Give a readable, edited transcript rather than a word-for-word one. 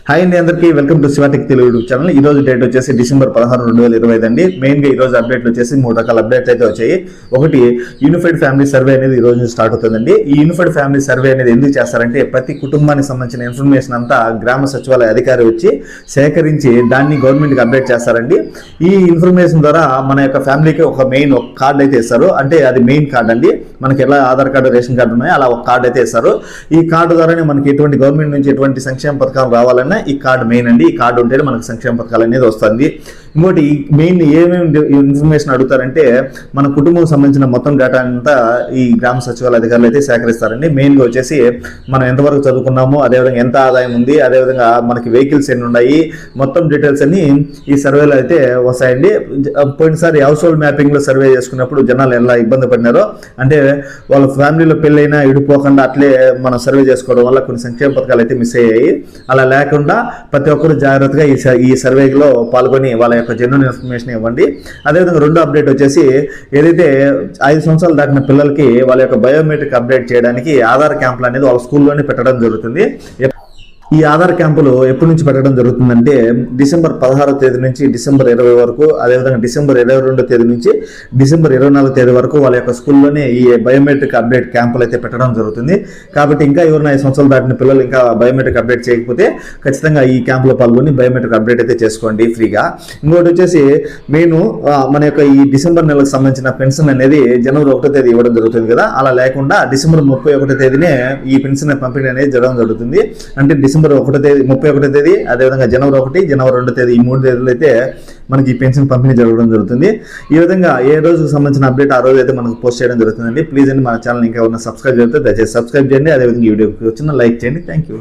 Hi అండి, అందరికీ welcome to Shivatech Telugu YouTube channel. ఈ రోజు డేట్ వచ్చేసి డిసెంబర్ 16, 2025 అండి. మెయిన్ గా ఈ రోజు అప్డేట్లు వచ్చేసి 3 రకాల అప్డేట్లు అయితే వచ్చాయి. ఒకటి, యూనిఫైడ్ ఫ్యామిలీ సర్వే అనేది ఈ రోజు నుంచి స్టార్ట్ అవుతుందండి. ఈ యూనిఫైడ్ ఫ్యామిలీ సర్వే అనేది ఎందుకు చేస్తారంటే, ప్రతి కుటుంబానికి సంబంధించిన ఇన్ఫర్మేషన్ అంతా గ్రామ సచివాలయ అధికారి వచ్చి సేకరించి దాన్ని గవర్నమెంట్కి అప్డేట్ చేస్తారండి. ఈ ఇన్ఫర్మేషన్ ద్వారా మన యొక్క ఫ్యామిలీకి ఒక కార్డు అయితే ఇస్తారు. అంటే అది మెయిన్ కార్డు అండి. మనకి ఎలా ఆధార్ కార్డు, రేషన్ కార్డు ఉన్నాయో అలా ఒక కార్డు అయితే ఇస్తారు. ఈ కార్డు ద్వారానే మనకి ఎటువంటి గవర్నమెంట్ నుంచి ఎటువంటి సంక్షేమ పథకాలు రావాలన్నా ఈ కార్డు మెయిన్ అండి. ఈ కార్డు ఉంటేనే మనకు సంక్షేమ పథకాలు అనేది వస్తుంది. ఇంకోటి, మెయిన్ ఏమేమి ఇన్ఫర్మేషన్ అడుగుతారంటే, మన కుటుంబం సంబంధించిన మొత్తం డేటా అంతా ఈ గ్రామ సచివాలయ అధికారులు అయితే సేకరిస్తారండి. మెయిన్గా వచ్చేసి మనం ఎంతవరకు చదువుకున్నాము, అదేవిధంగా ఎంత ఆదాయం ఉంది, అదేవిధంగా మనకి వెహికల్స్ ఎన్ని ఉన్నాయి, మొత్తం డీటెయిల్స్ అన్ని ఈ సర్వేలో అయితే వస్తాయండి. పోయినసారి హౌస్ హోల్డ్ మ్యాపింగ్లో సర్వే చేసుకున్నప్పుడు జనాలు ఎలా ఇబ్బంది పడినారో, అంటే వాళ్ళ ఫ్యామిలీలో పెళ్ళైనా ఇడిపోకుండా అట్లే మనం సర్వే చేసుకోవడం వల్ల కొన్ని సంక్షేమ పథకాలు అయితే మిస్ అయ్యాయి. అలా లేకుండా ప్రతి ఒక్కరు జాగ్రత్తగా ఈ సర్వేలో పాల్గొని వాళ్ళ యొక్క జెన్యూన్ ఇన్ఫర్మేషన్ ఇవ్వండి. అదేవిధంగా రెండో అప్డేట్ వచ్చేసి, ఏదైతే 5 సంవత్సరాలు దాటిన పిల్లలకి వాళ్ళ యొక్క బయోమెట్రిక్ అప్డేట్ చేయడానికి ఆధార్ క్యాంపులు అనేది వాళ్ళ స్కూల్లోనే పెట్టడం జరుగుతుంది. ఈ ఆధార్ క్యాంపులు ఎప్పటి నుంచి పెట్టడం జరుగుతుందంటే, డిసెంబర్ 16వ తేదీ నుంచి డిసెంబర్ 20 వరకు, అదేవిధంగా డిసెంబర్ 22వ తేదీ నుంచి డిసెంబర్ 24వ తేదీ వరకు వాళ్ళ యొక్క స్కూల్లోనే ఈ బయోమెట్రిక్ అప్డేట్ క్యాంపులు అయితే పెట్టడం జరుగుతుంది. కాబట్టి ఇంకా ఎవరైనా 5 సంవత్సరాలు దాటిన పిల్లలు ఇంకా బయోమెట్రిక్ అప్డేట్ చేయకపోతే ఖచ్చితంగా ఈ క్యాంపులో పాల్గొని బయోమెట్రిక్ అప్డేట్ అయితే చేసుకోండి ఫ్రీగా. ఇంకోటి వచ్చేసి, మెయిన్ మన యొక్క ఈ డిసెంబర్ నెలకు సంబంధించిన పెన్షన్ అనేది జనవరి 1వ తేదీ ఇవ్వడం జరుగుతుంది కదా, అలా లేకుండా డిసెంబర్ 31వ తేదీనే ఈ పెన్షన్ పంపిణీ అనేది జరగడం జరుగుతుంది. అంటే డిసెంబర్ 1వ తేదీ, 31వ తేదీ, అదేవిధంగా జనవరి 1, జనవరి 2 తేదీ, ఈ 3 తేదీలు అయితే మనకి ఈ పెన్షన్ పంపిణీ జరగడం జరుగుతుంది. ఈ విధంగా ఏ రోజుకు సంబంధించిన అప్డేట్ ఆ రోజు అయితే మనకు పోస్ట్ చేయడం జరుగుతుందండి. ప్లీజ్ అండి, మన ఛానల్ ఇంకా ఉన్న సబ్స్క్రైబ్ చేస్తే దయచేసి సబ్స్క్రైబ్ చేయండి. అదేవిధంగా ఈ వీడియోకి వచ్చిన లైక్ చేయండి. Thank you.